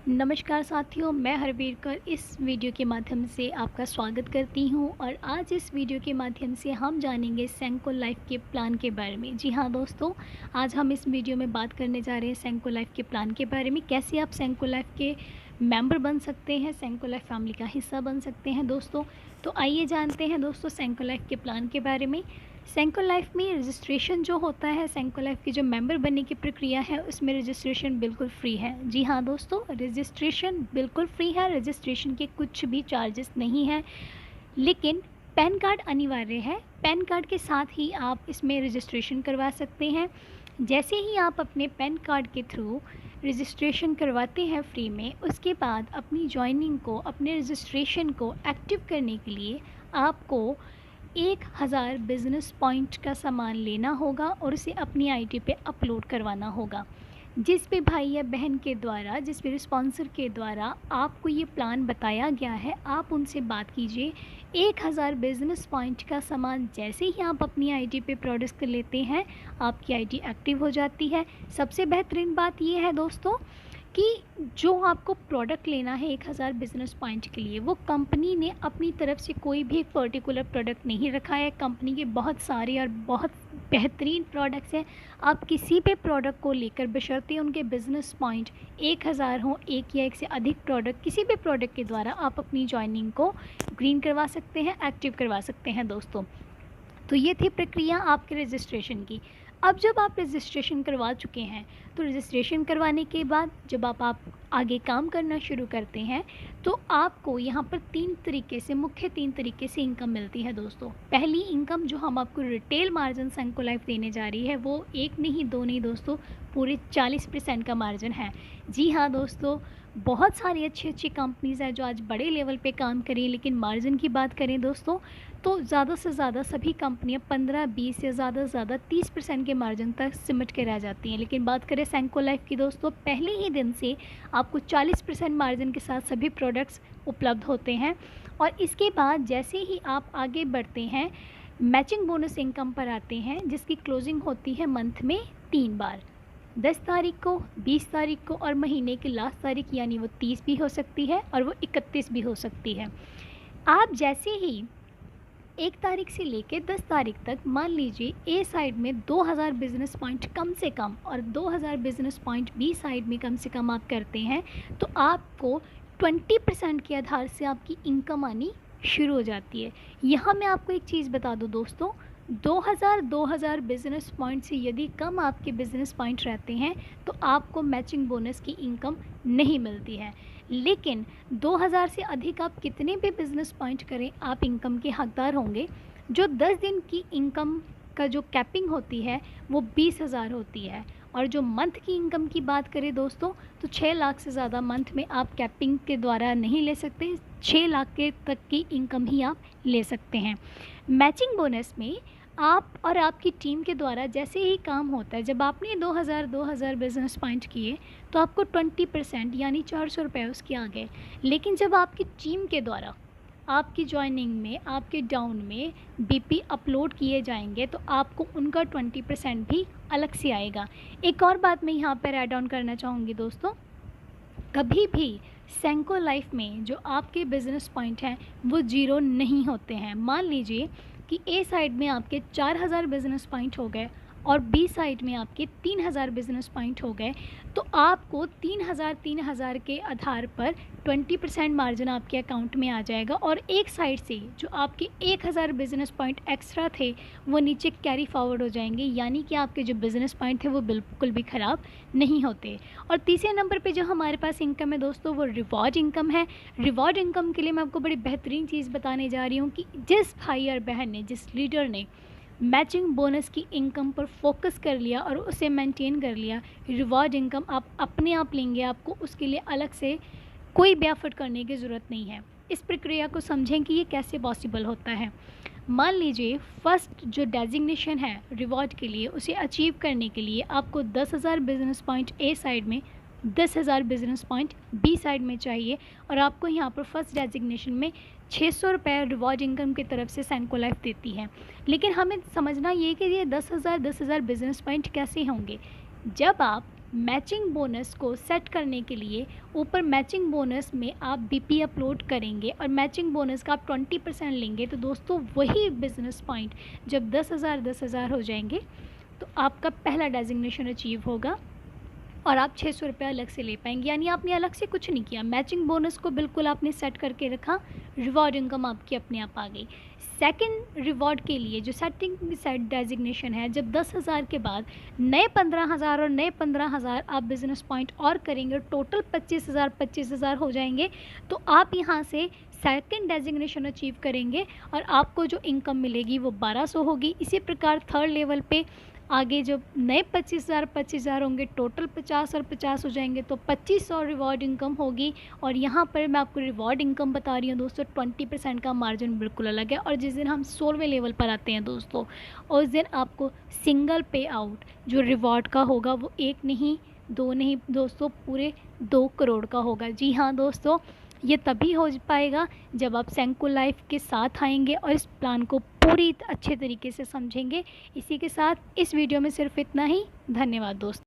नमस्कार साथियों, मैं हरवीर कर इस वीडियो के माध्यम से आपका स्वागत करती हूं और आज इस वीडियो के माध्यम से हम जानेंगे सेंको लाइफ के प्लान के बारे में। जी हां दोस्तों, आज हम इस वीडियो में बात करने जा रहे हैं सेंको लाइफ के प्लान के बारे में। कैसे आप सेंको लाइफ के मेंबर बन सकते हैं, सेंको लाइफ फैमिली का हिस्सा बन सकते हैं दोस्तों। तो आइए जानते हैं दोस्तों सेंको लाइफ के प्लान के बारे में। सेंको लाइफ में रजिस्ट्रेशन जो होता है, सेंको लाइफ की जो मेंबर बनने की प्रक्रिया है उसमें रजिस्ट्रेशन बिल्कुल फ्री है। जी हाँ दोस्तों, रजिस्ट्रेशन बिल्कुल फ्री है। रजिस्ट्रेशन के कुछ भी चार्जेस नहीं है, लेकिन पैन कार्ड अनिवार्य है। पैन कार्ड के साथ ही आप इसमें रजिस्ट्रेशन करवा सकते हैं। जैसे ही आप अपने पैन कार्ड के थ्रू रजिस्ट्रेशन करवाते हैं फ्री में, उसके बाद अपनी ज्वाइनिंग को, अपने रजिस्ट्रेशन को एक्टिव करने के लिए आपको 1000 बिज़नेस पॉइंट का सामान लेना होगा और उसे अपनी आईडी पे अपलोड करवाना होगा। जिस भी भाई या बहन के द्वारा, जिस भी स्पॉन्सर के द्वारा आपको ये प्लान बताया गया है, आप उनसे बात कीजिए। 1000 बिज़नेस पॉइंट का सामान जैसे ही आप अपनी आईडी पे प्रोड्यूस कर लेते हैं, आपकी आईडी एक्टिव हो जाती है। सबसे बेहतरीन बात ये है दोस्तों कि जो आपको प्रोडक्ट लेना है 1000 बिज़नेस पॉइंट के लिए, वो कंपनी ने अपनी तरफ से कोई भी पर्टिकुलर प्रोडक्ट नहीं रखा है। कंपनी के बहुत सारे और बहुत बेहतरीन प्रोडक्ट्स हैं। आप किसी भी प्रोडक्ट को लेकर, बशर्ते उनके बिज़नेस पॉइंट 1000 हों, एक या एक से अधिक प्रोडक्ट, किसी भी प्रोडक्ट के द्वारा आप अपनी ज्वाइनिंग को ग्रीन करवा सकते हैं, एक्टिव करवा सकते हैं दोस्तों। तो ये थी प्रक्रिया आपके रजिस्ट्रेशन की। अब जब आप रजिस्ट्रेशन करवा चुके हैं, तो रजिस्ट्रेशन करवाने के बाद जब आप आगे काम करना शुरू करते हैं, तो आपको यहाँ पर मुख्य तीन तरीके से इनकम मिलती है दोस्तों। पहली इनकम जो हम आपको रिटेल मार्जिन सेंको लाइफ देने जा रही है, वो एक नहीं दो नहीं दोस्तों, पूरे 40% का मार्जिन है। जी हाँ दोस्तों, बहुत सारी अच्छी कंपनीज़ हैं जो आज बड़े लेवल पे काम कर रही हैं, लेकिन मार्जिन की बात करें दोस्तों तो ज़्यादा से ज़्यादा सभी कंपनियां 15-20 या ज़्यादा से ज़्यादा 30% के मार्जिन तक सिमट के रह जाती हैं। लेकिन बात करें सेंको लाइफ की दोस्तों, पहले ही दिन से आपको 40% मार्जिन के साथ सभी प्रोडक्ट्स उपलब्ध होते हैं। और इसके बाद जैसे ही आप आगे बढ़ते हैं, मैचिंग बोनस इनकम पर आते हैं, जिसकी क्लोजिंग होती है मंथ में 3 बार, 10 तारीख को, 20 तारीख को और महीने की लास्ट तारीख, यानी वो 30 भी हो सकती है और वो 31 भी हो सकती है। आप जैसे ही 1 तारीख से लेकर 10 तारीख तक, मान लीजिए ए साइड में 2000 बिज़नेस पॉइंट कम से कम और 2000 बिज़नेस पॉइंट बी साइड में कम से कम आप करते हैं, तो आपको 20% के आधार से आपकी इनकम आनी शुरू हो जाती है। यहाँ मैं आपको एक चीज़ बता दूँ दोस्तों, 2000 बिज़नेस पॉइंट से यदि कम आपके बिज़नेस पॉइंट रहते हैं, तो आपको मैचिंग बोनस की इनकम नहीं मिलती है। लेकिन 2000 से अधिक आप कितने भी बिज़नेस पॉइंट करें, आप इनकम के हकदार होंगे। जो 10 दिन की इनकम का जो कैपिंग होती है, वो 20,000 होती है। और जो मंथ की इनकम की बात करें दोस्तों, तो 6 लाख से ज़्यादा मंथ में आप कैपिंग के द्वारा नहीं ले सकते। 6 लाख के तक की इनकम ही आप ले सकते हैं। मैचिंग बोनस में आप और आपकी टीम के द्वारा जैसे ही काम होता है, जब आपने 2000 बिज़नेस पॉइंट किए, तो आपको 20% यानी 400 रुपये उसके आ गए। लेकिन जब आपकी टीम के द्वारा आपकी ज्वाइनिंग में, आपके डाउन में बीपी अपलोड किए जाएंगे, तो आपको उनका 20% भी अलग से आएगा। एक और बात मैं यहाँ पर ऐड ऑन करना चाहूँगी दोस्तों, कभी भी सेंको लाइफ में जो आपके बिज़नेस पॉइंट हैं वो ज़ीरो नहीं होते हैं। मान लीजिए कि ए साइड में आपके 4000 बिज़नेस पॉइंट हो गए और बी साइड में आपके 3000 बिज़नेस पॉइंट हो गए, तो आपको 3000 के आधार पर 20% मार्जिन आपके अकाउंट में आ जाएगा। और एक साइड से जो आपके 1000 बिज़नेस पॉइंट एक्स्ट्रा थे, वो नीचे कैरी फॉरवर्ड हो जाएंगे, यानी कि आपके जो बिज़नेस पॉइंट थे वो बिल्कुल भी ख़राब नहीं होते। और तीसरे नंबर पे जो हमारे पास इनकम है दोस्तों, वो रिवॉर्ड इनकम है। रिवॉर्ड इनकम के लिए मैं आपको बड़ी बेहतरीन चीज़ बताने जा रही हूँ कि जिस भाई और बहन ने, जिस लीडर ने मैचिंग बोनस की इनकम पर फोकस कर लिया और उसे मेंटेन कर लिया, रिवॉर्ड इनकम आप अपने आप लेंगे। आपको उसके लिए अलग से कोई भी एफर्ट करने की ज़रूरत नहीं है। इस प्रक्रिया को समझें कि ये कैसे पॉसिबल होता है। मान लीजिए फर्स्ट जो डेजिग्नेशन है रिवॉर्ड के लिए, उसे अचीव करने के लिए आपको 10,000 बिज़नेस पॉइंट ए साइड में, 10,000 बिज़नेस पॉइंट बी साइड में चाहिए। और आपको यहाँ पर फर्स्ट डेजिग्नेशन में 600 रुपये रिवॉर्ड इनकम की तरफ से सेंको लाइफ देती है। लेकिन हमें समझना ये कि ये 10,000 बिज़नेस पॉइंट कैसे होंगे। जब आप मैचिंग बोनस को सेट करने के लिए ऊपर मैचिंग बोनस में आप बीपी अपलोड करेंगे और मैचिंग बोनस का आप 20% लेंगे, तो दोस्तों वही बिज़नेस पॉइंट जब 10,000 हो जाएंगे तो आपका पहला डेजिग्नेशन अचीव होगा और आप 600 रुपये अलग से ले पाएंगे। यानी आपने अलग से कुछ नहीं किया, मैचिंग बोनस को बिल्कुल आपने सेट करके रखा, रिवॉर्ड इनकम आपकी अपने आप आ गई। सेकंड रिवॉर्ड के लिए जो सेटिंग सेट डेजिग्नेशन है, जब 10,000 के बाद नए 15,000 और नए 15,000 आप बिज़नेस पॉइंट और करेंगे, टोटल 25,000 हो जाएंगे, तो आप यहाँ से सेकंड डेजिग्नेशन अचीव करेंगे और आपको जो इनकम मिलेगी वो 1200 होगी। इसी प्रकार थर्ड लेवल पे आगे जब नए 25,000 होंगे, टोटल 50 और 50 हो जाएंगे, तो 2500 रिवॉर्ड इनकम होगी। और यहाँ पर मैं आपको रिवॉर्ड इनकम बता रही हूँ दोस्तों, 20% का मार्जिन बिल्कुल अलग है। और जिस दिन हम 16वें लेवल पर आते हैं दोस्तों, उस दिन आपको सिंगल पे आउट जो रिवॉर्ड का होगा वो 1 नहीं 2 नहीं दोस्तों, पूरे 2 करोड़ का होगा। जी हाँ दोस्तों, ये तभी हो पाएगा जब आप सेंको लाइफ के साथ आएंगे और इस प्लान को पूरी अच्छे तरीके से समझेंगे। इसी के साथ इस वीडियो में सिर्फ इतना ही। धन्यवाद दोस्तों।